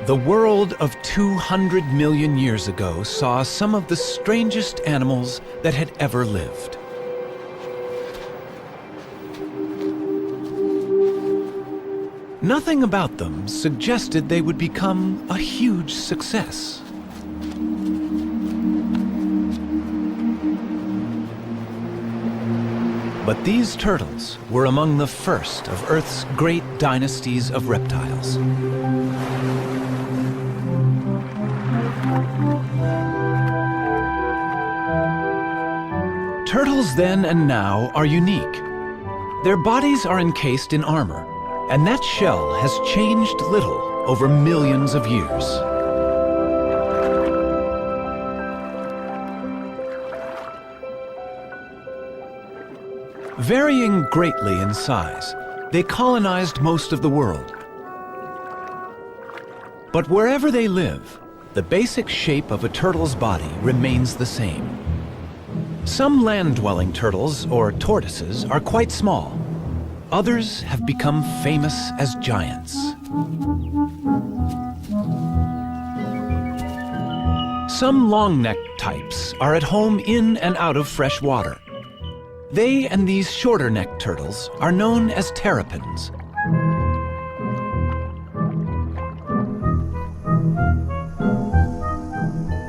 The world of 200 million years ago saw some of the strangest animals that had ever lived. Nothing about them suggested they would become a huge success. But these turtles were among the first of Earth's great dynasties of reptiles. Turtles then and now are unique. Their bodies are encased in armor, and that shell has changed little over millions of years. Varying greatly in size, they colonized most of the world. But wherever they live, the basic shape of a turtle's body remains the same. Some land-dwelling turtles, or tortoises, are quite small. Others have become famous as giants. Some long-necked types are at home in and out of fresh water. They and these shorter-necked turtles are known as terrapins.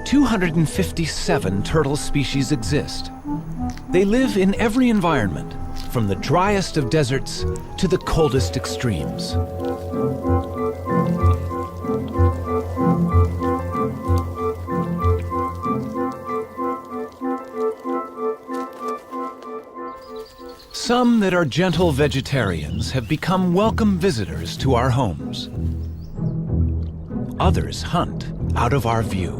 "257 turtle species exist. They live in every environment, from the driest of deserts to the coldest extremes. Some that are gentle vegetarians have become welcome visitors to our homes. Others hunt out of our view.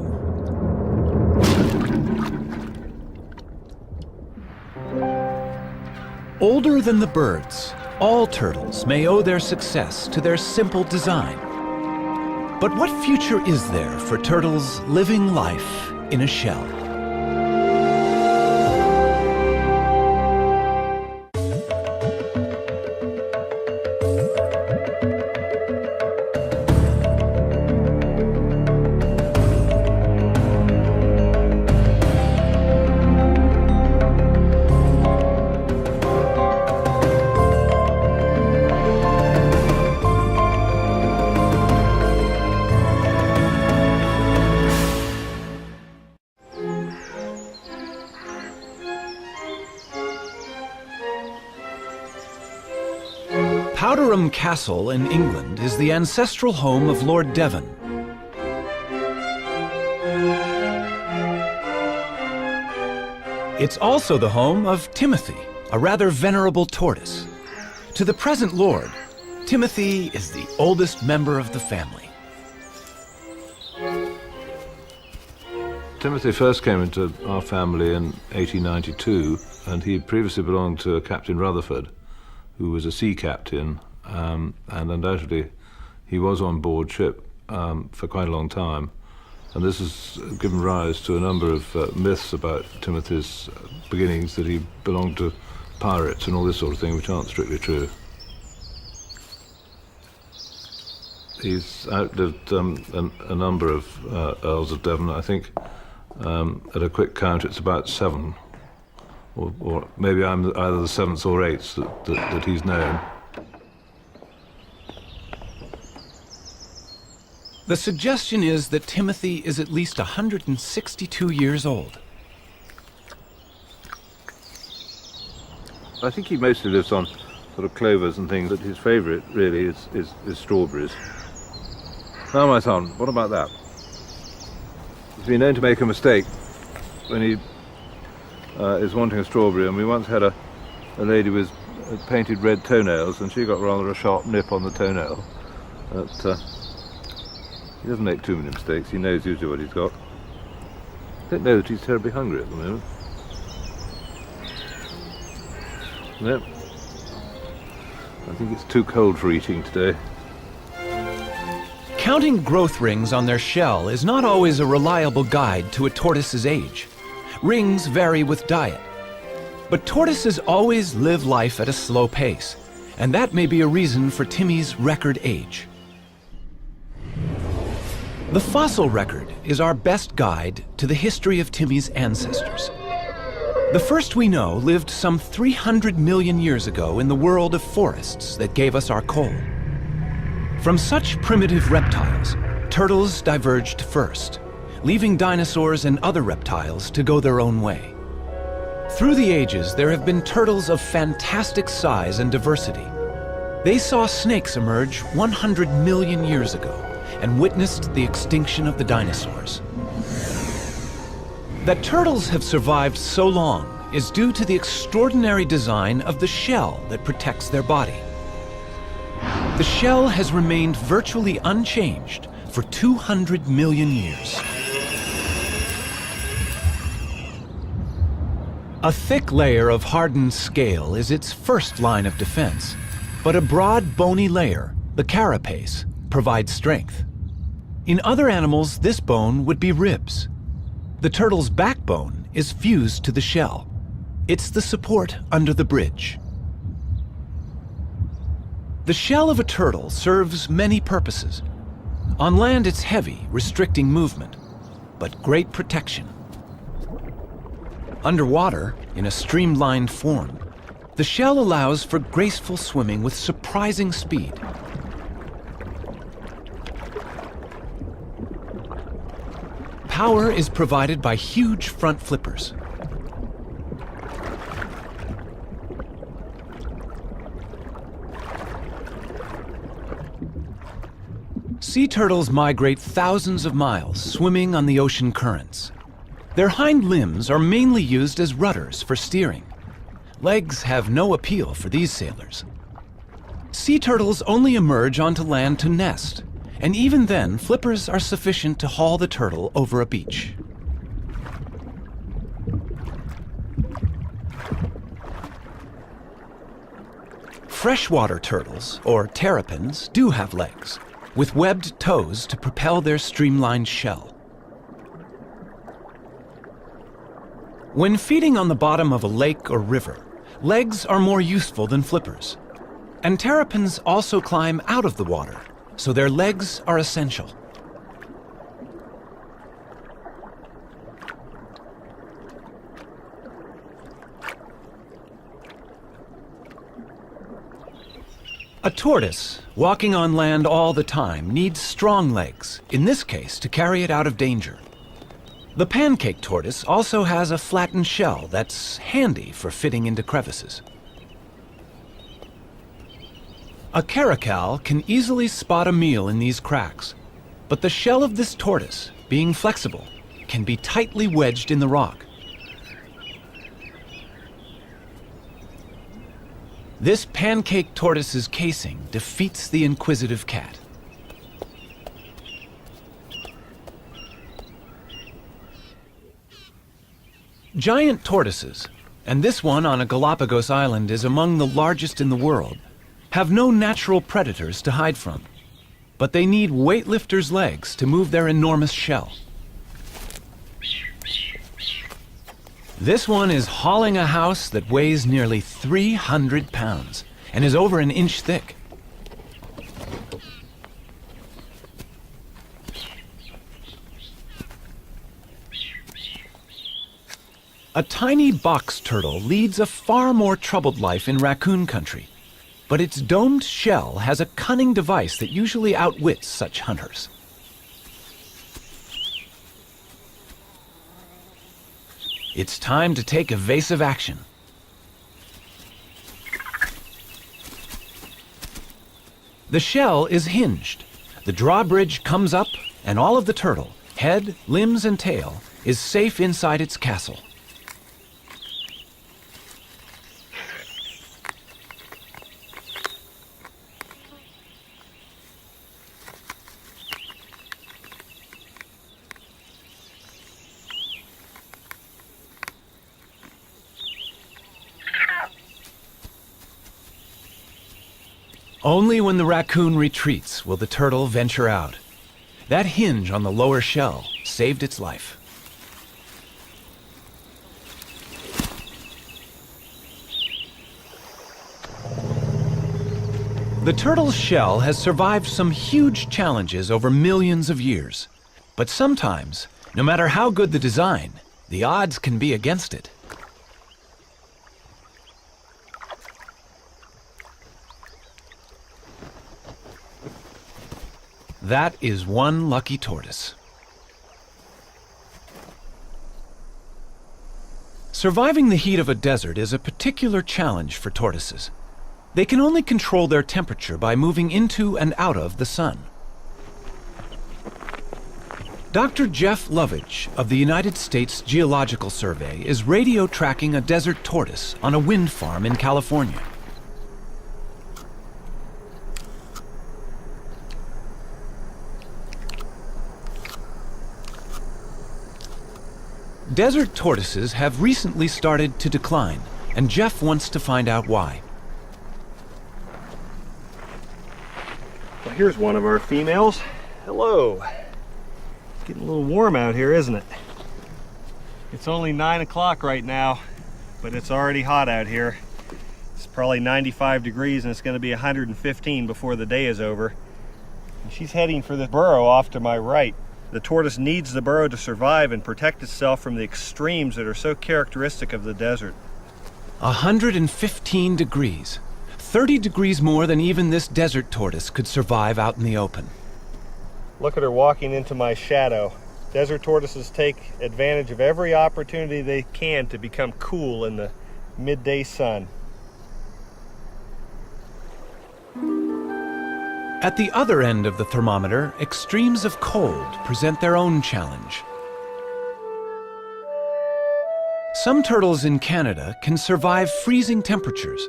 Older than the birds, all turtles may owe their success to their simple design. But what future is there for turtles living life in a shell? Powderham Castle in England is the ancestral home of Lord Devon. It's also the home of Timothy, a rather venerable tortoise. To the present Lord, Timothy is the oldest member of the family. Timothy first came into our family in 1892, and he previously belonged to Captain Rutherford, who was a sea captain, and undoubtedly he was on board ship for quite a long time. And this has given rise to a number of myths about Timothy's beginnings, that he belonged to pirates and all this sort of thing, which aren't strictly true. He's outlived a number of Earls of Devon. I think at a quick count it's about 7. Or maybe I'm either the 7th or 8th that he's known. The suggestion is that Timothy is at least 162 years old. I think he mostly lives on sort of clovers and things, but his favourite really is strawberries. Now, my son, what about that? He's been known to make a mistake when he is wanting a strawberry, and we once had a lady with painted red toenails, and she got rather a sharp nip on the toenail. But he doesn't make too many mistakes. He knows usually what he's got. I don't know that he's terribly hungry at the moment. No, I think it's too cold for eating today. Counting growth rings on their shell is not always a reliable guide to a tortoise's age. Rings vary with diet. But tortoises always live life at a slow pace, and that may be a reason for Timmy's record age. The fossil record is our best guide to the history of Timmy's ancestors. The first we know lived some 300 million years ago in the world of forests that gave us our coal. From such primitive reptiles, turtles diverged first, leaving dinosaurs and other reptiles to go their own way. Through the ages, there have been turtles of fantastic size and diversity. They saw snakes emerge 100 million years ago and witnessed the extinction of the dinosaurs. That turtles have survived so long is due to the extraordinary design of the shell that protects their body. The shell has remained virtually unchanged for 200 million years. A thick layer of hardened scale is its first line of defense, but a broad, bony layer, the carapace, provides strength. In other animals, this bone would be ribs. The turtle's backbone is fused to the shell. It's the support under the bridge. The shell of a turtle serves many purposes. On land, it's heavy, restricting movement, but great protection. Underwater, in a streamlined form, the shell allows for graceful swimming with surprising speed. Power is provided by huge front flippers. Sea turtles migrate thousands of miles, swimming on the ocean currents. Their hind limbs are mainly used as rudders for steering. Legs have no appeal for these sailors. Sea turtles only emerge onto land to nest, and even then, flippers are sufficient to haul the turtle over a beach. Freshwater turtles, or terrapins, do have legs, with webbed toes to propel their streamlined shell. When feeding on the bottom of a lake or river, legs are more useful than flippers. And terrapins also climb out of the water, so their legs are essential. A tortoise, walking on land all the time, needs strong legs, in this case to carry it out of danger. The pancake tortoise also has a flattened shell that's handy for fitting into crevices. A caracal can easily spot a meal in these cracks, but the shell of this tortoise, being flexible, can be tightly wedged in the rock. This pancake tortoise's casing defeats the inquisitive cat. Giant tortoises, and this one on a Galapagos island is among the largest in the world, have no natural predators to hide from, but they need weightlifters' legs to move their enormous shell. This one is hauling a house that weighs nearly 300 pounds and is over an inch thick. A tiny box turtle leads a far more troubled life in raccoon country, but its domed shell has a cunning device that usually outwits such hunters. It's time to take evasive action. The shell is hinged. The drawbridge comes up, and all of the turtle, head, limbs, and tail, is safe inside its castle. Only when the raccoon retreats will the turtle venture out. That hinge on the lower shell saved its life. The turtle's shell has survived some huge challenges over millions of years. But sometimes, no matter how good the design, the odds can be against it. That is one lucky tortoise. Surviving the heat of a desert is a particular challenge for tortoises. They can only control their temperature by moving into and out of the sun. Dr. Jeff Lovich of the United States Geological Survey is radio tracking a desert tortoise on a wind farm in California. Desert tortoises have recently started to decline, and Jeff wants to find out why. Well, here's one of our females. Hello. Getting a little warm out here, isn't it? It's only 9 o'clock right now, but it's already hot out here. It's probably 95 degrees and it's going to be 115 before the day is over. And she's heading for the burrow off to my right. The tortoise needs the burrow to survive and protect itself from the extremes that are so characteristic of the desert. 115 degrees. 30 degrees more than even this desert tortoise could survive out in the open. Look at her walking into my shadow. Desert tortoises take advantage of every opportunity they can to become cool in the midday sun. At the other end of the thermometer, extremes of cold present their own challenge. Some turtles in Canada can survive freezing temperatures.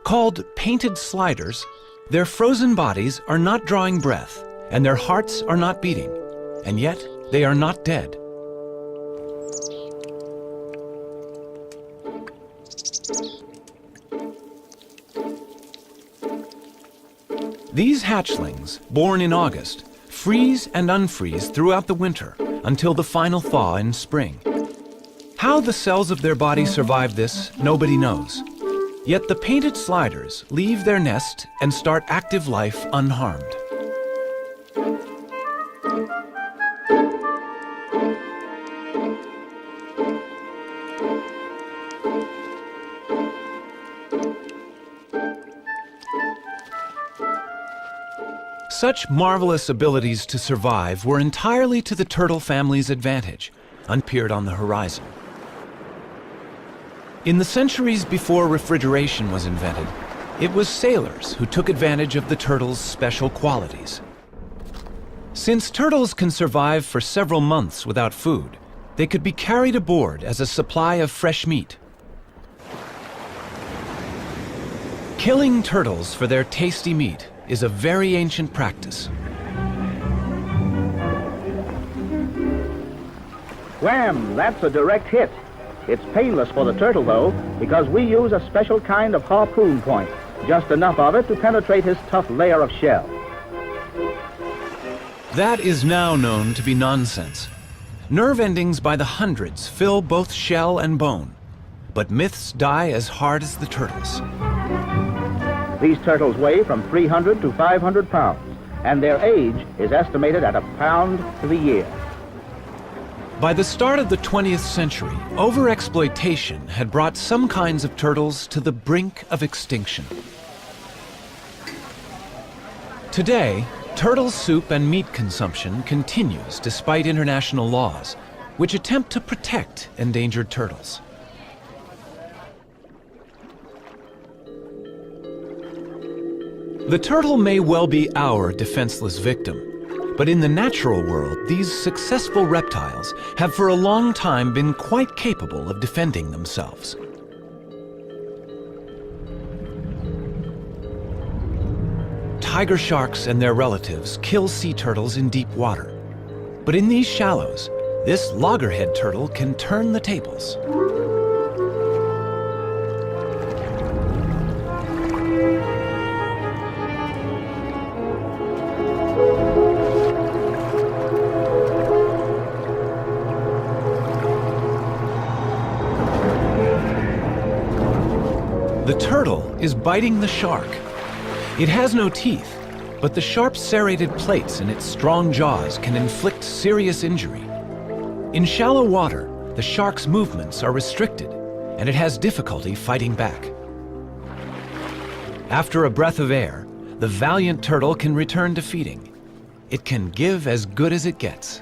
Called painted sliders, their frozen bodies are not drawing breath, and their hearts are not beating, and yet they are not dead. These hatchlings, born in August, freeze and unfreeze throughout the winter until the final thaw in spring. How the cells of their body survive this, nobody knows. Yet the painted sliders leave their nest and start active life unharmed. Such marvelous abilities to survive were entirely to the turtle family's advantage, unappeared on the horizon. In the centuries before refrigeration was invented, it was sailors who took advantage of the turtle's special qualities. Since turtles can survive for several months without food, they could be carried aboard as a supply of fresh meat. Killing turtles for their tasty meat is a very ancient practice. Wham! That's a direct hit. It's painless for the turtle, though, because we use a special kind of harpoon point, just enough of it to penetrate his tough layer of shell. That is now known to be nonsense. Nerve endings by the hundreds fill both shell and bone, but myths die as hard as the turtles. These turtles weigh from 300 to 500 pounds, and their age is estimated at £1 pound to the year. By the start of the 20th century, overexploitation had brought some kinds of turtles to the brink of extinction. Today, turtle soup and meat consumption continues despite international laws, which attempt to protect endangered turtles. The turtle may well be our defenseless victim, but in the natural world, these successful reptiles have for a long time been quite capable of defending themselves. Tiger sharks and their relatives kill sea turtles in deep water. But in these shallows, this loggerhead turtle can turn the tables. The turtle is biting the shark. It has no teeth, but the sharp serrated plates in its strong jaws can inflict serious injury. In shallow water, the shark's movements are restricted, and it has difficulty fighting back. After a breath of air, the valiant turtle can return to feeding. It can give as good as it gets.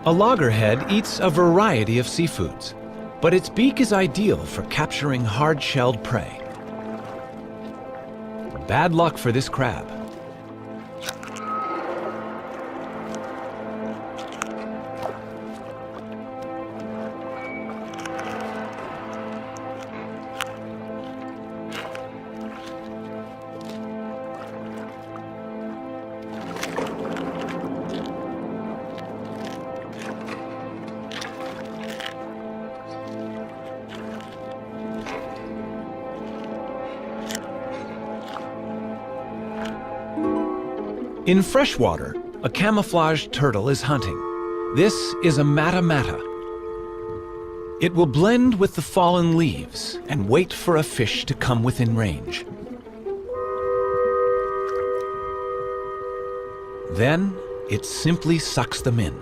A loggerhead eats a variety of seafoods, but its beak is ideal for capturing hard-shelled prey. Bad luck for this crab. In freshwater, a camouflaged turtle is hunting. This is a mata-mata. It will blend with the fallen leaves and wait for a fish to come within range. Then, it simply sucks them in.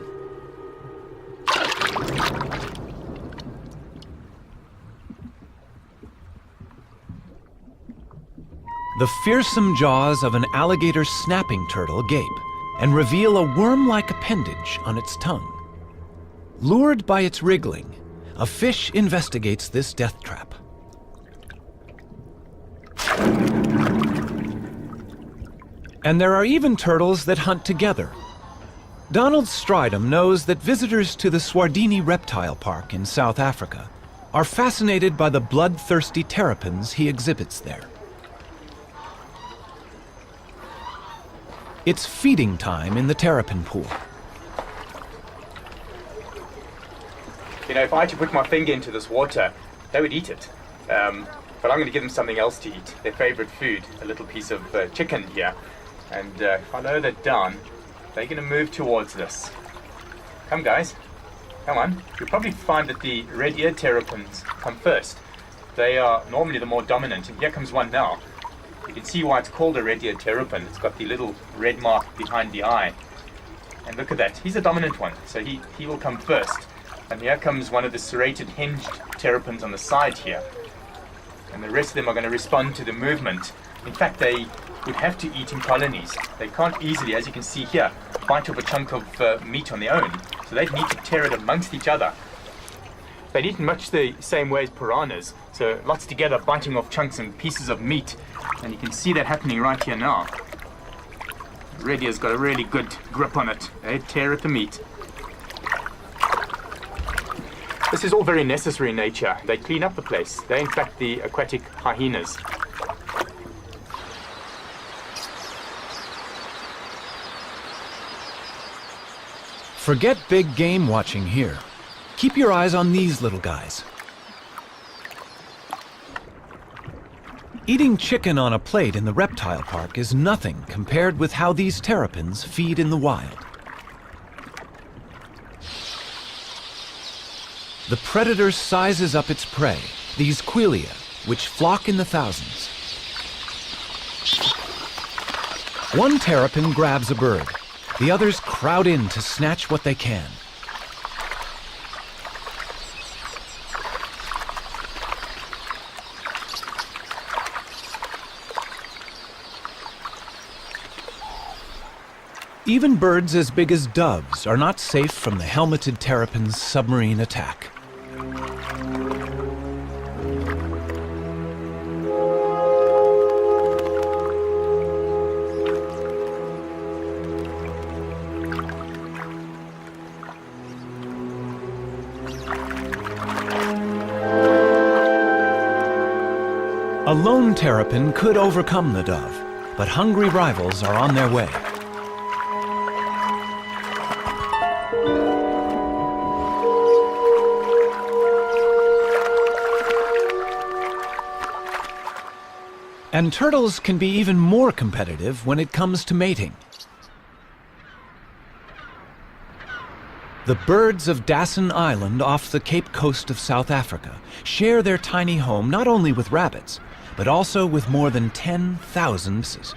The fearsome jaws of an alligator snapping turtle gape and reveal a worm-like appendage on its tongue. Lured by its wriggling, a fish investigates this death trap. And there are even turtles that hunt together. Donald Stridham knows that visitors to the Swardini Reptile Park in South Africa are fascinated by the bloodthirsty terrapins he exhibits there. It's feeding time in the terrapin pool. You know, if I had to put my finger into this water, they would eat it. But I'm going to give them something else to eat, their favorite food, a little piece of chicken here. And if I lower that down, they're going to move towards this. Come, guys. Come on. You'll probably find that the red-eared terrapins come first. They are normally the more dominant, and here comes one now. You can see why it's called a red-eared terrapin. It's got the little red mark behind the eye. And look at that. He's a dominant one, so he will come first. And here comes one of the serrated hinged terrapins on the side here. And the rest of them are going to respond to the movement. In fact, they would have to eat in colonies. They can't easily, as you can see here, bite off a chunk of meat on their own. So they need to tear it amongst each other. They eat in much the same way as piranhas. So lots together, biting off chunks and pieces of meat. And you can see that happening right here now. Red ear's got a really good grip on it. They tear at the meat. This is all very necessary in nature. They clean up the place. They're in fact the aquatic hyenas. Forget big game watching here. Keep your eyes on these little guys. Eating chicken on a plate in the reptile park is nothing compared with how these terrapins feed in the wild. The predator sizes up its prey, these quelea, which flock in the thousands. One terrapin grabs a bird. The others crowd in to snatch what they can. Even birds as big as doves are not safe from the helmeted terrapin's submarine attack. A lone terrapin could overcome the dove, but hungry rivals are on their way. And turtles can be even more competitive when it comes to mating. The birds of Dassin Island off the Cape Coast of South Africa share their tiny home not only with rabbits, but also with more than 10,000 species.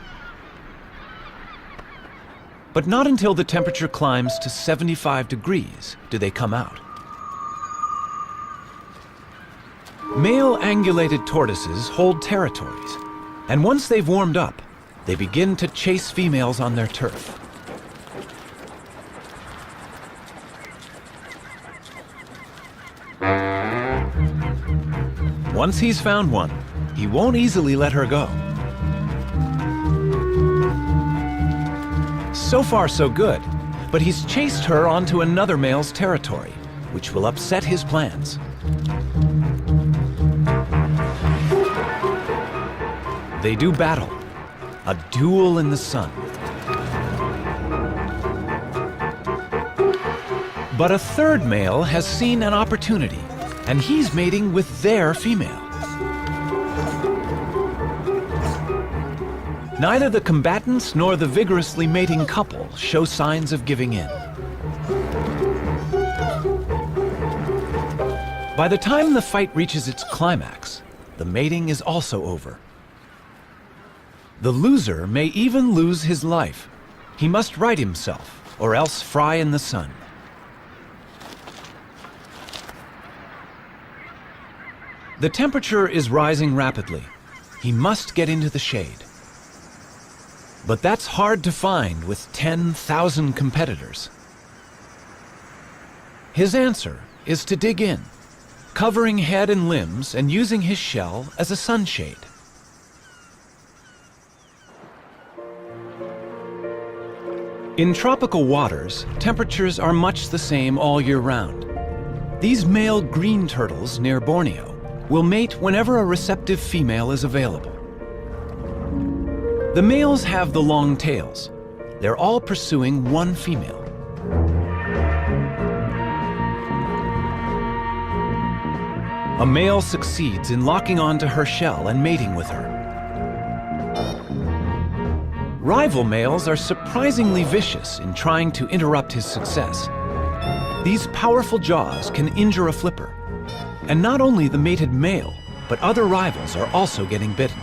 But not until the temperature climbs to 75 degrees do they come out. Male angulated tortoises hold territories, and once they've warmed up, they begin to chase females on their turf. Once he's found one, he won't easily let her go. So far, so good, but he's chased her onto another male's territory, which will upset his plans. They do battle, a duel in the sun. But a third male has seen an opportunity, and he's mating with their female. Neither the combatants nor the vigorously mating couple show signs of giving in. By the time the fight reaches its climax, the mating is also over. The loser may even lose his life. He must right himself, or else fry in the sun. The temperature is rising rapidly. He must get into the shade. But that's hard to find with 10,000 competitors. His answer is to dig in, covering head and limbs and using his shell as a sunshade. In tropical waters, temperatures are much the same all year round. These male green turtles near Borneo will mate whenever a receptive female is available. The males have the long tails. They're all pursuing one female. A male succeeds in locking onto her shell and mating with her. Rival males are surprisingly vicious in trying to interrupt his success. These powerful jaws can injure a flipper. And not only the mated male, but other rivals are also getting bitten.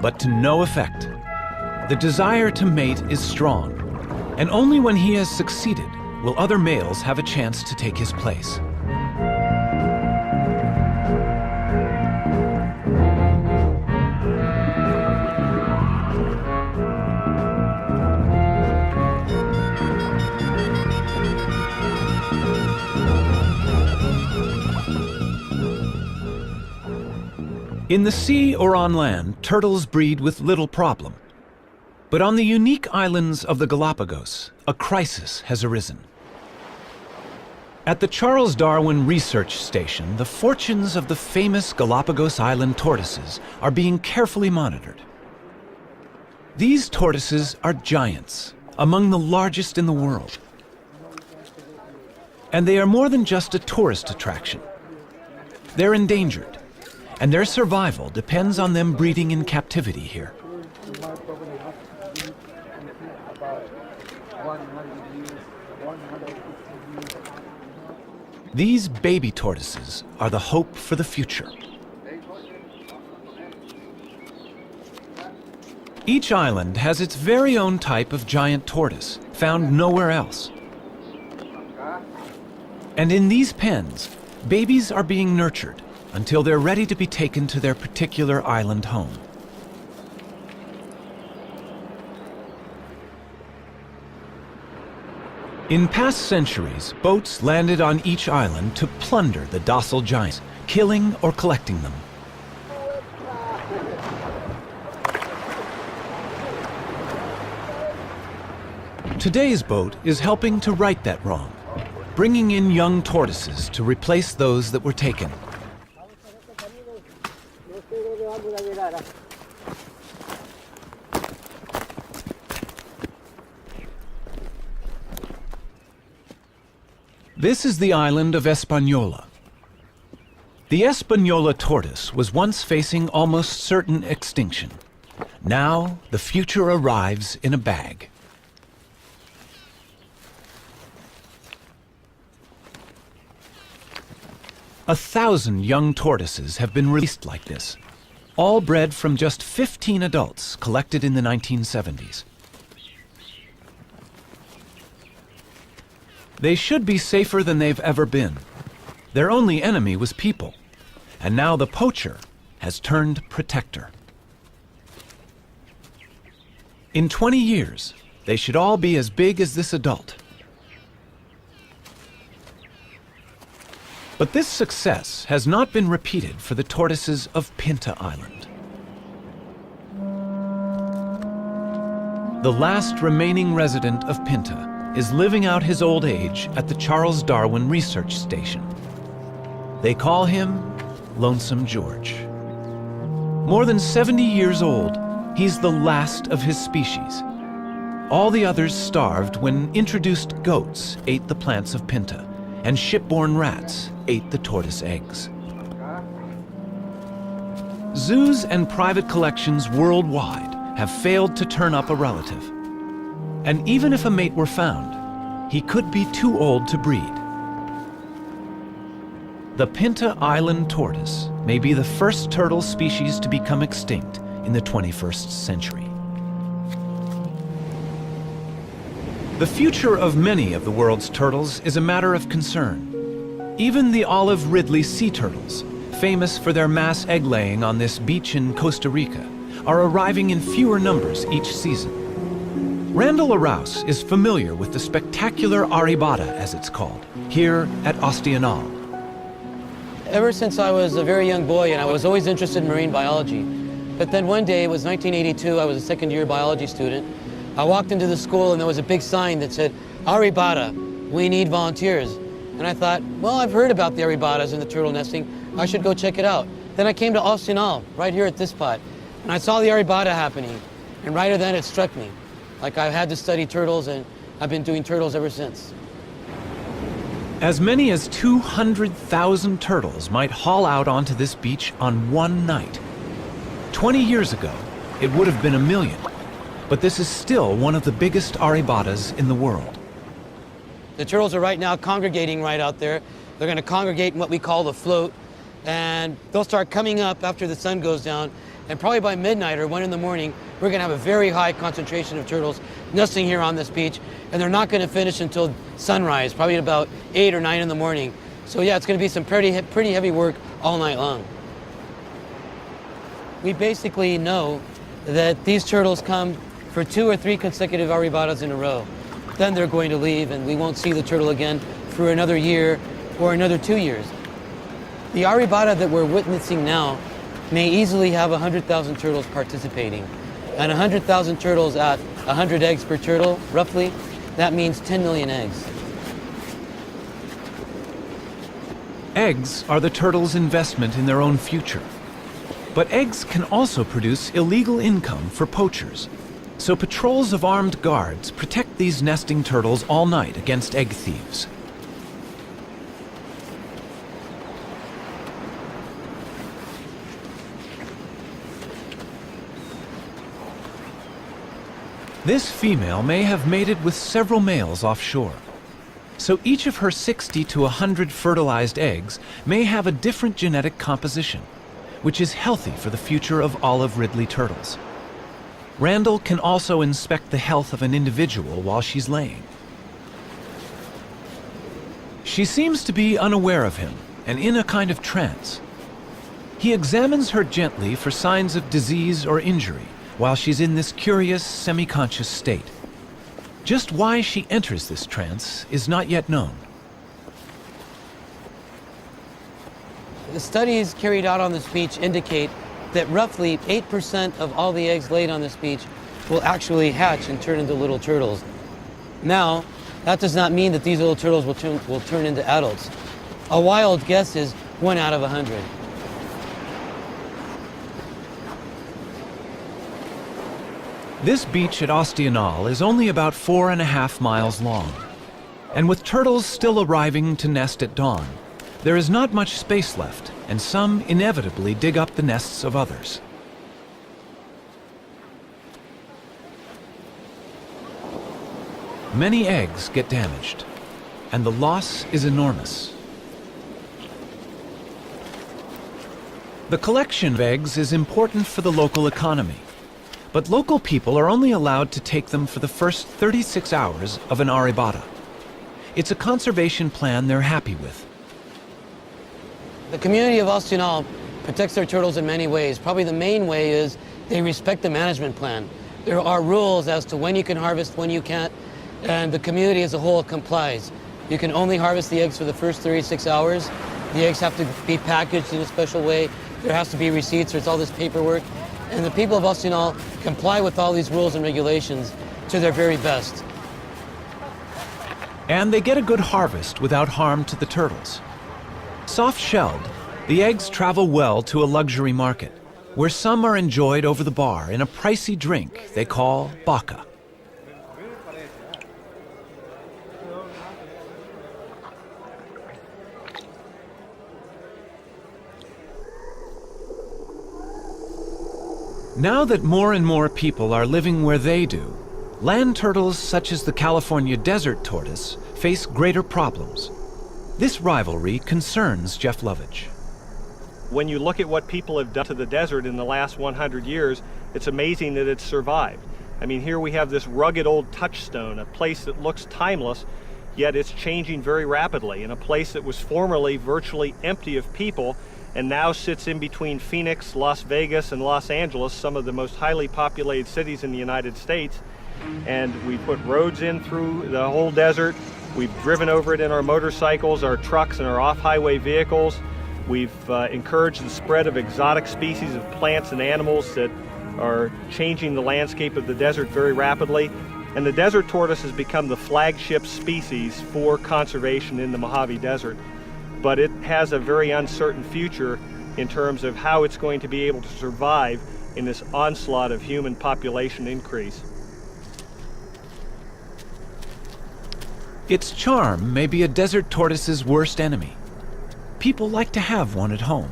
But to no effect. The desire to mate is strong, and only when he has succeeded will other males have a chance to take his place. In the sea or on land, turtles breed with little problem. But on the unique islands of the Galapagos, a crisis has arisen. At the Charles Darwin Research Station, the fortunes of the famous Galapagos Island tortoises are being carefully monitored. These tortoises are giants, among the largest in the world. And they are more than just a tourist attraction. They're endangered, and their survival depends on them breeding in captivity here. These baby tortoises are the hope for the future. Each island has its very own type of giant tortoise, found nowhere else. And in these pens, babies are being nurtured until they're ready to be taken to their particular island home. In past centuries, boats landed on each island to plunder the docile giants, killing or collecting them. Today's boat is helping to right that wrong, bringing in young tortoises to replace those that were taken. This is the island of Hispaniola. The Hispaniola tortoise was once facing almost certain extinction. Now, the future arrives in a bag. 1,000 young tortoises have been released like this, all bred from just 15 adults collected in the 1970s. They should be safer than they've ever been. Their only enemy was people, and now the poacher has turned protector. In 20 years, they should all be as big as this adult. But this success has not been repeated for the tortoises of Pinta Island. The last remaining resident of Pinta is living out his old age at the Charles Darwin Research Station. They call him Lonesome George. More than 70 years old, he's the last of his species. All the others starved when introduced goats ate the plants of Pinta, and shipborne rats ate the tortoise eggs. Zoos and private collections worldwide have failed to turn up a relative. And even if a mate were found, he could be too old to breed. The Pinta Island tortoise may be the first turtle species to become extinct in the 21st century. The future of many of the world's turtles is a matter of concern. Even the olive Ridley sea turtles, famous for their mass egg-laying on this beach in Costa Rica, are arriving in fewer numbers each season. Randall Araus is familiar with the spectacular aribata, as it's called, here at Ostional. Ever since I was a very young boy, and I was always interested in marine biology. But then one day, it was 1982, I was a second-year biology student. I walked into the school and there was a big sign that said, "Aribata, we need volunteers." And I thought, well, I've heard about the aribatas and the turtle nesting. I should go check it out. Then I came to Ostional, right here at this spot, and I saw the aribata happening. And right then it struck me. Like I had to study turtles, and I've been doing turtles ever since. As many as 200,000 turtles might haul out onto this beach on one night. 20 years ago, it would have been 1 million, but this is still one of the biggest aribatas in the world. The turtles are right now congregating right out there. They're going to congregate in what we call the float, and they'll start coming up after the sun goes down, and probably by midnight or 1 in the morning, we're going to have a very high concentration of turtles nesting here on this beach, and they're not going to finish until sunrise, probably at about 8 or 9 in the morning. So yeah, it's going to be some pretty heavy work all night long. We basically know that these turtles come for 2 or 3 consecutive aribatas in a row. Then they're going to leave, and we won't see the turtle again for another year or another 2 years. The aribata that we're witnessing now may easily have 100,000 turtles participating. And 100,000 turtles at 100 eggs per turtle, roughly, that means 10 million eggs. Eggs are the turtles' investment in their own future. But eggs can also produce illegal income for poachers. So patrols of armed guards protect these nesting turtles all night against egg thieves. This female may have mated with several males offshore. So each of her 60 to 100 fertilized eggs may have a different genetic composition, which is healthy for the future of olive Ridley turtles. Randall can also inspect the health of an individual while she's laying. She seems to be unaware of him and in a kind of trance. He examines her gently for signs of disease or injury while she's in this curious, semi-conscious state. Just why she enters this trance is not yet known. The studies carried out on this beach indicate that roughly 8% of all the eggs laid on this beach will actually hatch and turn into little turtles. Now, that does not mean that these little turtles will turn into adults. A wild guess is 1 out of 100. This beach at Ostional is only about 4.5 miles long. And with turtles still arriving to nest at dawn, there is not much space left, and some inevitably dig up the nests of others. Many eggs get damaged, and the loss is enormous. The collection of eggs is important for the local economy, but local people are only allowed to take them for the first 36 hours of an arribada. It's a conservation plan they're happy with. The community of Ostional protects their turtles in many ways. Probably the main way is they respect the management plan. There are rules as to when you can harvest, when you can't, and the community as a whole complies. You can only harvest the eggs for the first 36 hours. The eggs have to be packaged in a special way. There has to be receipts, there's all this paperwork. And the people of Ostional comply with all these rules and regulations to their very best. And they get a good harvest without harm to the turtles. Soft-shelled, the eggs travel well to a luxury market, where some are enjoyed over the bar in a pricey drink they call baka. Now that more and more people are living where they do, land turtles such as the California desert tortoise face greater problems. This rivalry concerns Jeff Lovage. When you look at what people have done to the desert in the last 100 years, it's amazing that it's survived. I mean, here we have this rugged old touchstone, a place that looks timeless, yet it's changing very rapidly, in a place that was formerly virtually empty of people and now sits in between Phoenix, Las Vegas, and Los Angeles, some of the most highly populated cities in the United States. And we put roads in through the whole desert. We've driven over it in our motorcycles, our trucks, and our off-highway vehicles. We've encouraged the spread of exotic species of plants and animals that are changing the landscape of the desert very rapidly. And the desert tortoise has become the flagship species for conservation in the Mojave Desert. But it has a very uncertain future in terms of how it's going to be able to survive in this onslaught of human population increase. Its charm may be a desert tortoise's worst enemy. People like to have one at home.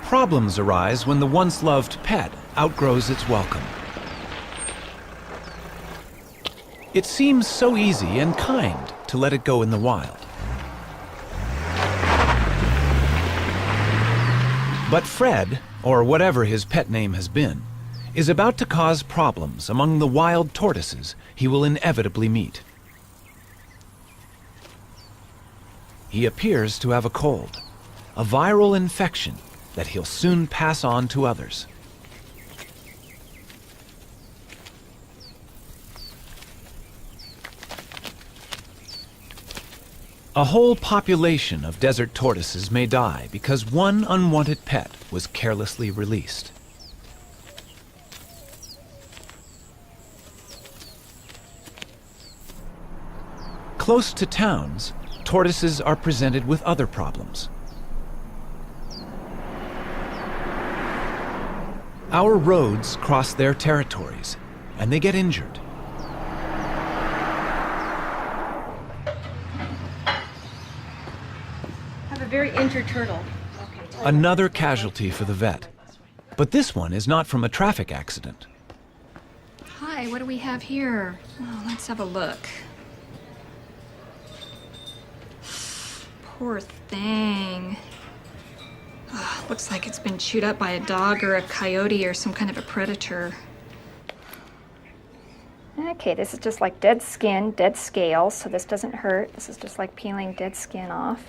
Problems arise when the once loved pet outgrows its welcome. It seems so easy and kind to let it go in the wild. But Fred, or whatever his pet name has been, is about to cause problems among the wild tortoises he will inevitably meet. He appears to have a cold, a viral infection that he'll soon pass on to others. A whole population of desert tortoises may die because one unwanted pet was carelessly released. Close to towns, tortoises are presented with other problems. Our roads cross their territories, and they get injured. Very injured turtle. Another casualty for the vet. But this one is not from a traffic accident. Hi, what do we have here? Oh, let's have a look. Poor thing. Oh, looks like it's been chewed up by a dog or a coyote or some kind of a predator. Okay, this is just like dead skin, dead scales, so this doesn't hurt. This is just like peeling dead skin off.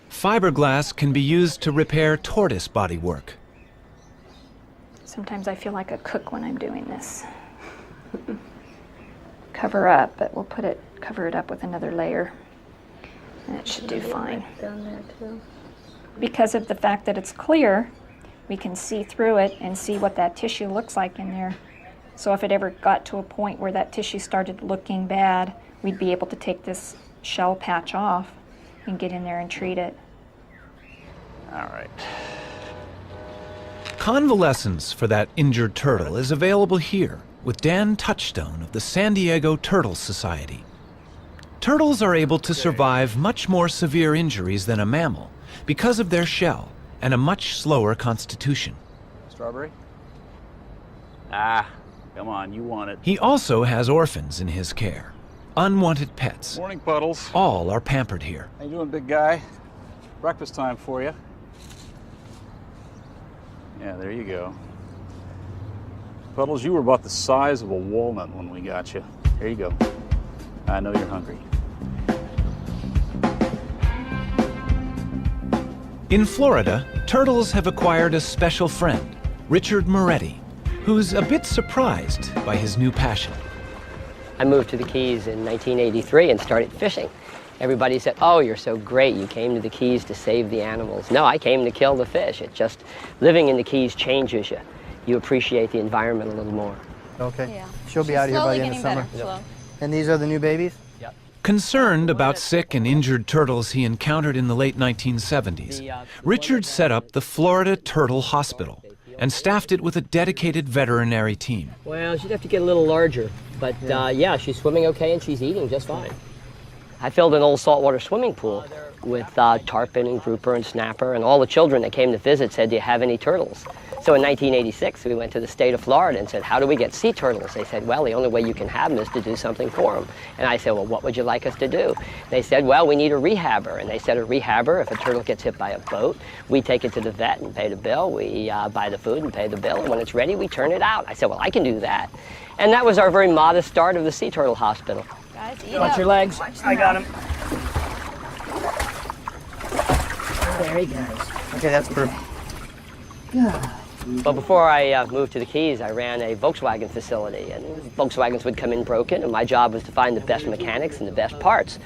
Fiberglass can be used to repair tortoise bodywork. Sometimes I feel like a cook when I'm doing this. Cover up, but we'll cover it up with another layer. And it should do fine. Down there too. Because of the fact that it's clear, we can see through it and see what that tissue looks like in there. So if it ever got to a point where that tissue started looking bad, we'd be able to take this shell patch off and get in there and treat it. All right. Convalescence for that injured turtle is available here with Dan Touchstone of the San Diego Turtle Society. Turtles are able to survive much more severe injuries than a mammal because of their shell and a much slower constitution. Strawberry? Ah, Come on, you want it. He also has orphans in his care. Unwanted pets. Morning, Puddles. All are pampered here. How you doing, big guy? Breakfast time for you. Yeah, there you go. Puddles, you were about the size of a walnut when we got you. Here you go. I know you're hungry. In Florida, turtles have acquired a special friend, Richard Moretti, who's a bit surprised by his new passion. I moved to the Keys in 1983 and started fishing. Everybody said, oh, you're so great, you came to the Keys to save the animals. No, I came to kill the fish. It just, living in the Keys changes you. You appreciate the environment a little more. Okay. Yeah. She'll be out of here by the end of summer. Better, And these are the new babies? Yep. Concerned about sick and injured turtles he encountered in the late 1970s, Richard set up the Florida Turtle Hospital and staffed it with a dedicated veterinary team. Well, she'd have to get a little larger, but yeah, she's swimming okay and she's eating just fine. I filled an old saltwater swimming pool with tarpon and grouper and snapper, and all the children that came to visit said, do you have any turtles? So in 1986, we went to the state of Florida and said, how do we get sea turtles? They said, well, the only way you can have them is to do something for them. And I said, well, what would you like us to do? They said, well, we need a rehabber. And they said, a rehabber, if a turtle gets hit by a boat, we take it to the vet and pay the bill. We buy the food and pay the bill. And when it's ready, we turn it out. I said, well, I can do that. And that was our very modest start of the Sea Turtle Hospital. Guys, eat Watch up. your legs. I got him. There he goes. Okay, that's perfect. Well, before I moved to the Keys, I ran a Volkswagen facility, and Volkswagens would come in broken, and my job was to find the best mechanics and the best parts.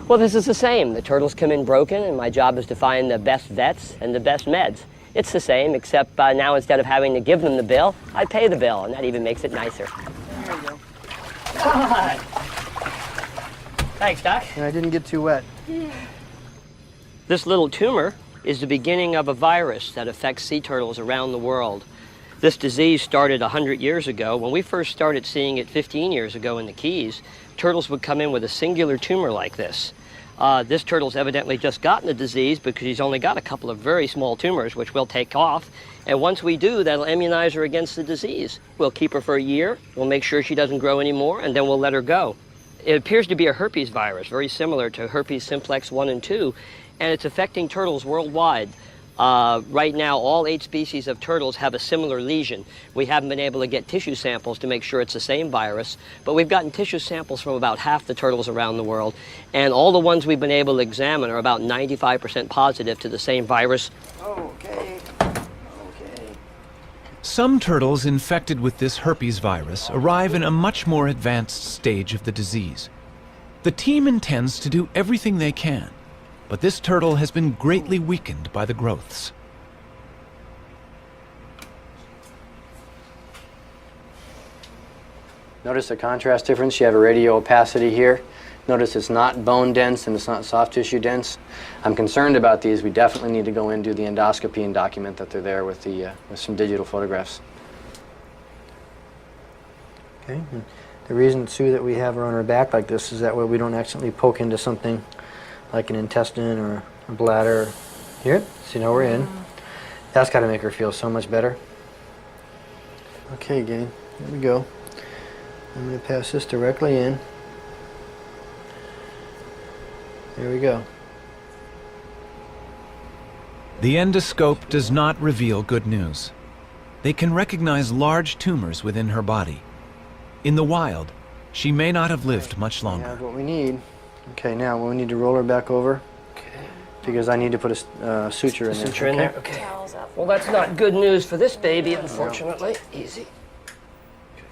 Well, this is the same. The turtles come in broken, and my job is to find the best vets and the best meds. It's the same, except now instead of having to give them the bill, I pay the bill, and that even makes it nicer. There you go. God. Thanks, Doc. And I didn't get too wet. This little tumor is the beginning of a virus that affects sea turtles around the world. This disease started 100 years ago. When we first started seeing it 15 years ago in the Keys, turtles would come in with a singular tumor like this. This turtle's evidently just gotten the disease because he's only got a couple of very small tumors, which we'll take off. And once we do, that'll immunize her against the disease. We'll keep her for a year, we'll make sure she doesn't grow anymore, and then we'll let her go. It appears to be a herpes virus, very similar to herpes simplex 1 and 2, and it's affecting turtles worldwide. Right now, all 8 species of turtles have a similar lesion. We haven't been able to get tissue samples to make sure it's the same virus, but we've gotten tissue samples from about half the turtles around the world, and all the ones we've been able to examine are about 95% positive to the same virus. Okay. Some turtles infected with this herpes virus arrive in a much more advanced stage of the disease. The team intends to do everything they can, but this turtle has been greatly weakened by the growths. Notice the contrast difference. You have a radio opacity here. Notice it's not bone dense and it's not soft tissue dense. I'm concerned about these. We definitely need to go in and do the endoscopy and document that they're there with some digital photographs. Okay. And the reason, Sue, that we have her on her back like this is that way we don't accidentally poke into something like an intestine or a bladder. Here, see, now we're in. That's got to make her feel so much better. Okay, gang, here we go. I'm going to pass this directly in. There we go. The endoscope does not reveal good news. They can recognize large tumors within her body. In the wild, she may not have lived much We longer. have what we need. Okay, now we need to roll her back over. Okay. Because I need to put a suture in there. Suture in there, okay. Well, that's not good news for this baby, unfortunately. Easy.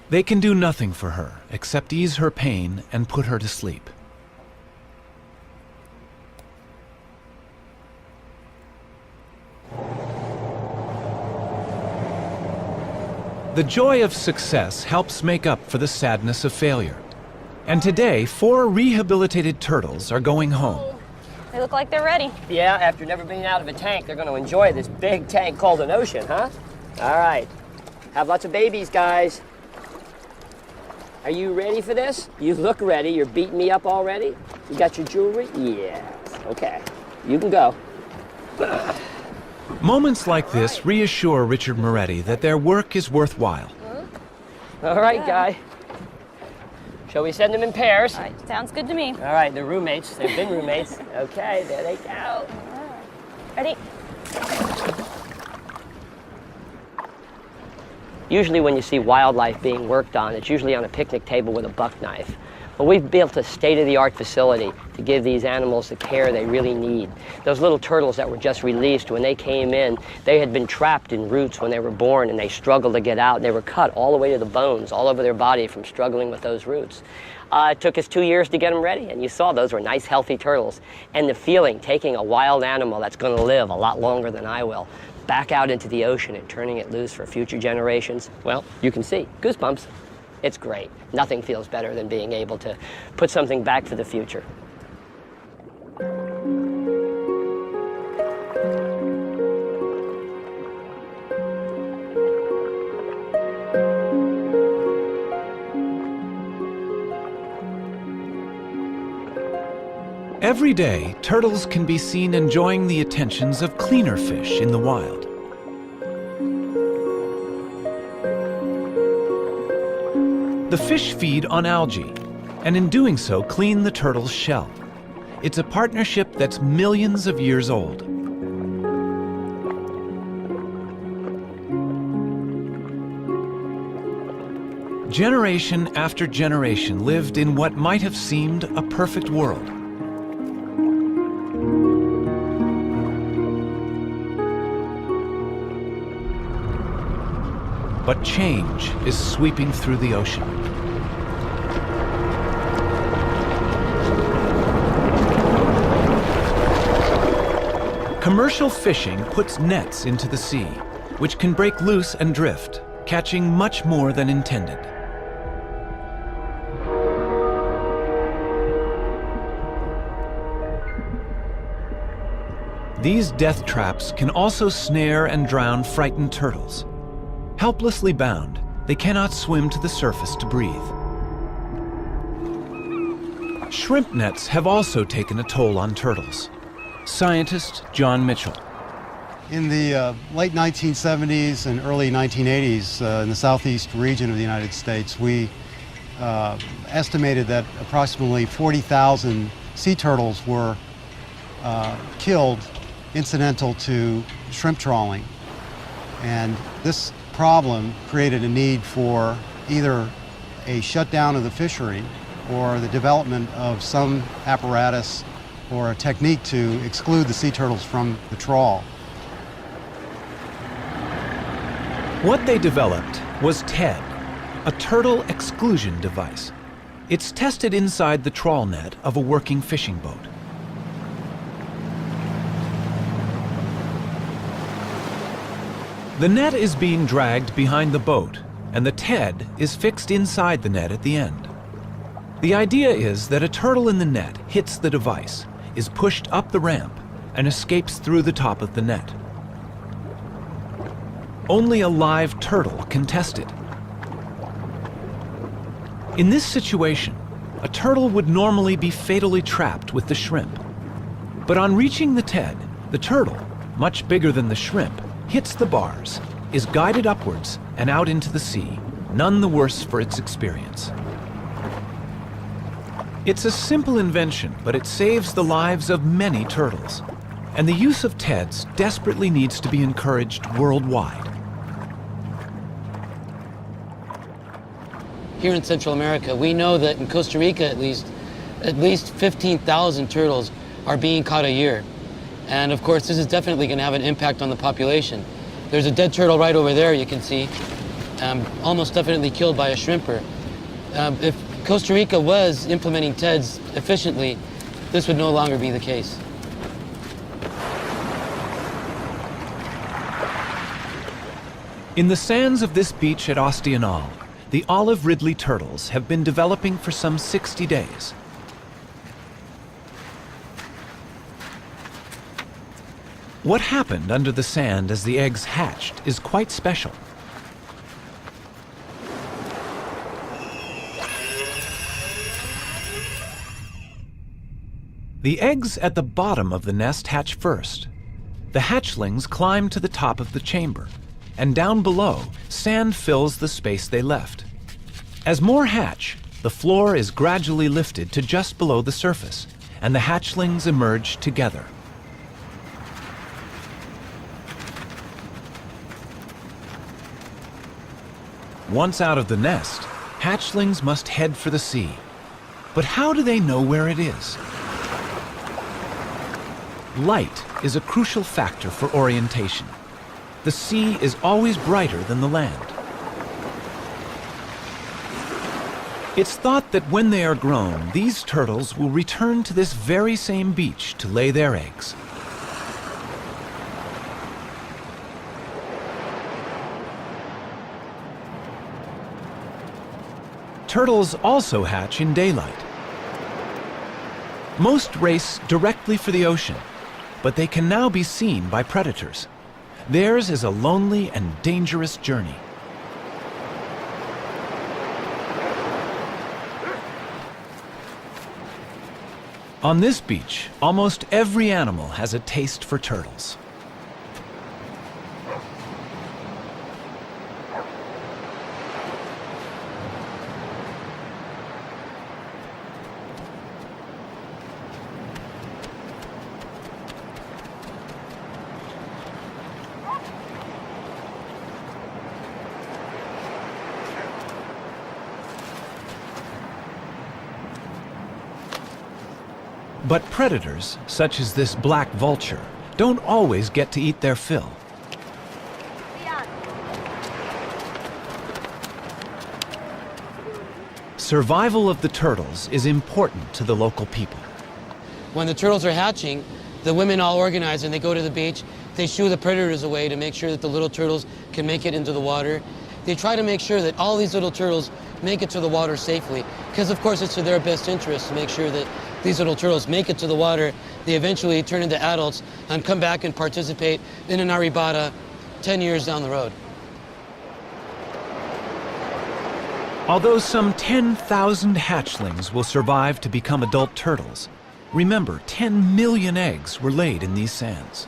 They can do nothing for her except ease her pain and put her to sleep. The joy of success helps make up for the sadness of failure. And today, 4 rehabilitated turtles are going home. They look like they're ready. Yeah, after never being out of a tank, they're going to enjoy this big tank called an ocean, huh? All right. Have lots of babies, guys. Are you ready for this? You look ready. You're beating me up already? You got your jewelry? Yes. Okay. You can go. Moments like this reassure Richard Moretti that their work is worthwhile. All right, Guy. Shall we send them in pairs? All right, sounds good to me. All right, they're roommates. They've been roommates. Okay, there they go. Ready? Usually when you see wildlife being worked on, it's usually on a picnic table with a buck knife. But we've built a state-of-the-art facility to give these animals the care they really need. Those little turtles that were just released, when they came in, they had been trapped in roots when they were born, and they struggled to get out. And they were cut all the way to the bones, all over their body from struggling with those roots. It took us 2 years to get them ready, and you saw those were nice, healthy turtles. And the feeling, taking a wild animal that's going to live a lot longer than I will, back out into the ocean and turning it loose for future generations, well, you can see, goosebumps. It's great. Nothing feels better than being able to put something back for the future. Every day, turtles can be seen enjoying the attentions of cleaner fish in the wild. The fish feed on algae, and in doing so, clean the turtle's shell. It's a partnership that's millions of years old. Generation after generation lived in what might have seemed a perfect world. But change is sweeping through the ocean. Commercial fishing puts nets into the sea, which can break loose and drift, catching much more than intended. These death traps can also snare and drown frightened turtles. Helplessly bound, they cannot swim to the surface to breathe. Shrimp nets have also taken a toll on turtles. Scientist John Mitchell. In the late 1970s and early 1980s in the southeast region of the United States, we estimated that approximately 40,000 sea turtles were killed incidental to shrimp trawling. And this problem created a need for either a shutdown of the fishery or the development of some apparatus or a technique to exclude the sea turtles from the trawl. What they developed was TED, a turtle exclusion device. It's tested inside the trawl net of a working fishing boat. The net is being dragged behind the boat, and the TED is fixed inside the net at the end. The idea is that a turtle in the net hits the device, is pushed up the ramp, and escapes through the top of the net. Only a live turtle can test it. In this situation, a turtle would normally be fatally trapped with the shrimp. But on reaching the TED, the turtle, much bigger than the shrimp, hits the bars, is guided upwards and out into the sea, none the worse for its experience. It's a simple invention, but it saves the lives of many turtles. And the use of TEDs desperately needs to be encouraged worldwide. Here in Central America, we know that in Costa Rica at least 15,000 turtles are being caught a year. And of course, this is definitely going to have an impact on the population. There's a dead turtle right over there, you can see, almost definitely killed by a shrimper. If Costa Rica was implementing TEDs efficiently, this would no longer be the case. In the sands of this beach at Ostional, the olive ridley turtles have been developing for some 60 days. What happened under the sand as the eggs hatched is quite special. The eggs at the bottom of the nest hatch first. The hatchlings climb to the top of the chamber, and down below, sand fills the space they left. As more hatch, the floor is gradually lifted to just below the surface, and the hatchlings emerge together. Once out of the nest, hatchlings must head for the sea. But how do they know where it is? Light is a crucial factor for orientation. The sea is always brighter than the land. It's thought that when they are grown, these turtles will return to this very same beach to lay their eggs. Turtles also hatch in daylight. Most race directly for the ocean, but they can now be seen by predators. Theirs is a lonely and dangerous journey. On this beach, almost every animal has a taste for turtles. But predators, such as this black vulture, don't always get to eat their fill. Survival of the turtles is important to the local people. When the turtles are hatching, the women all organize and they go to the beach. They shoo the predators away to make sure that the little turtles can make it into the water. They try to make sure that all these little turtles make it to the water safely, because of course it's to their best interest to make sure that these little turtles make it to the water. They eventually turn into adults and come back and participate in an arribada 10 years down the road. Although some 10,000 hatchlings will survive to become adult turtles, remember 10 million eggs were laid in these sands.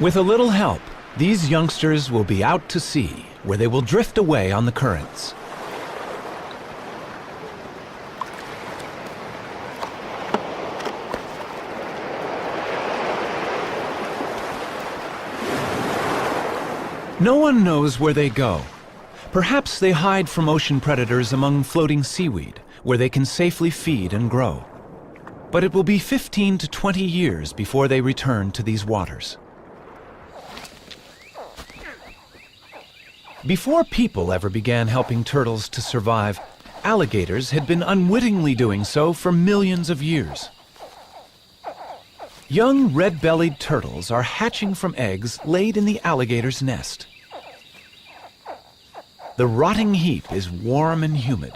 With a little help, these youngsters will be out to sea, where they will drift away on the currents. No one knows where they go. Perhaps they hide from ocean predators among floating seaweed, where they can safely feed and grow. But it will be 15 to 20 years before they return to these waters. Before people ever began helping turtles to survive, alligators had been unwittingly doing so for millions of years. Young red-bellied turtles are hatching from eggs laid in the alligator's nest. The rotting heap is warm and humid,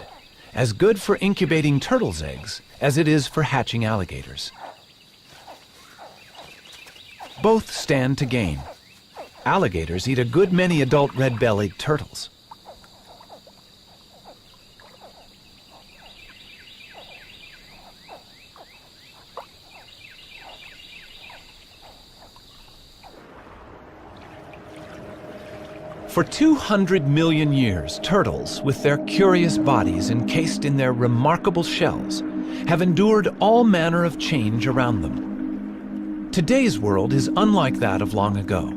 as good for incubating turtles' eggs as it is for hatching alligators. Both stand to gain. Alligators eat a good many adult red-bellied turtles. For 200 million years, turtles, with their curious bodies encased in their remarkable shells, have endured all manner of change around them. Today's world is unlike that of long ago.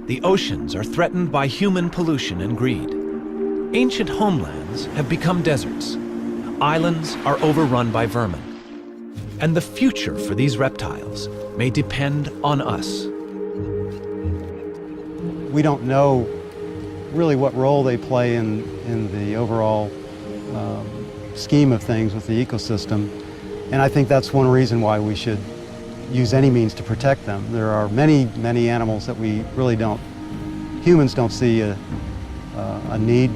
The oceans are threatened by human pollution and greed. Ancient homelands have become deserts. Islands are overrun by vermin. And the future for these reptiles may depend on us. We don't know really what role they play in the overall scheme of things with the ecosystem. And I think that's one reason why we should use any means to protect them. There are many, many animals that we really humans don't see a need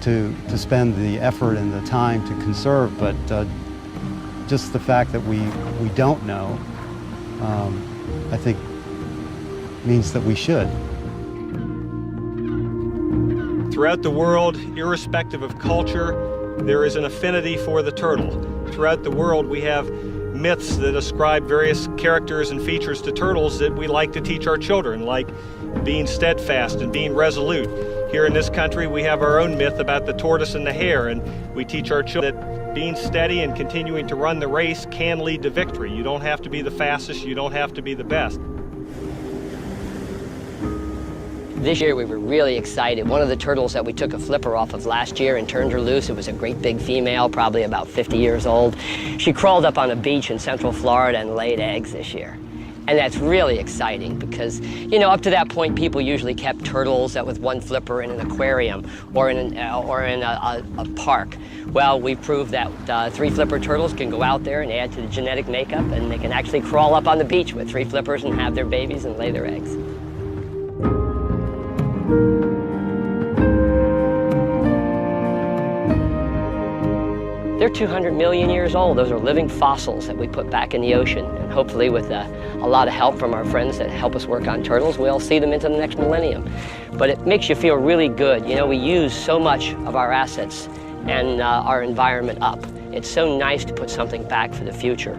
to spend the effort and the time to conserve, but just the fact that we don't know, I think means that we should. Throughout the world, irrespective of culture, there is an affinity for the turtle. Throughout the world, we have myths that ascribe various characters and features to turtles that we like to teach our children, like being steadfast and being resolute. Here in this country, we have our own myth about the tortoise and the hare, and we teach our children that being steady and continuing to run the race can lead to victory. You don't have to be the fastest, you don't have to be the best. This year we were really excited. One of the turtles that we took a flipper off of last year and turned her loose, it was a great big female, probably about 50 years old. She crawled up on a beach in Central Florida and laid eggs this year. And that's really exciting because, you know, up to that point, people usually kept turtles with one flipper in an aquarium or in a park. Well, we proved that 3 flipper turtles can go out there and add to the genetic makeup, and they can actually crawl up on the beach with 3 flippers and have their babies and lay their eggs. They're 200 million years old. Those are living fossils that we put back in the ocean. And hopefully with a lot of help from our friends that help us work on turtles, we'll see them into the next millennium. But it makes you feel really good. You know, we use so much of our assets and our environment up. It's so nice to put something back for the future.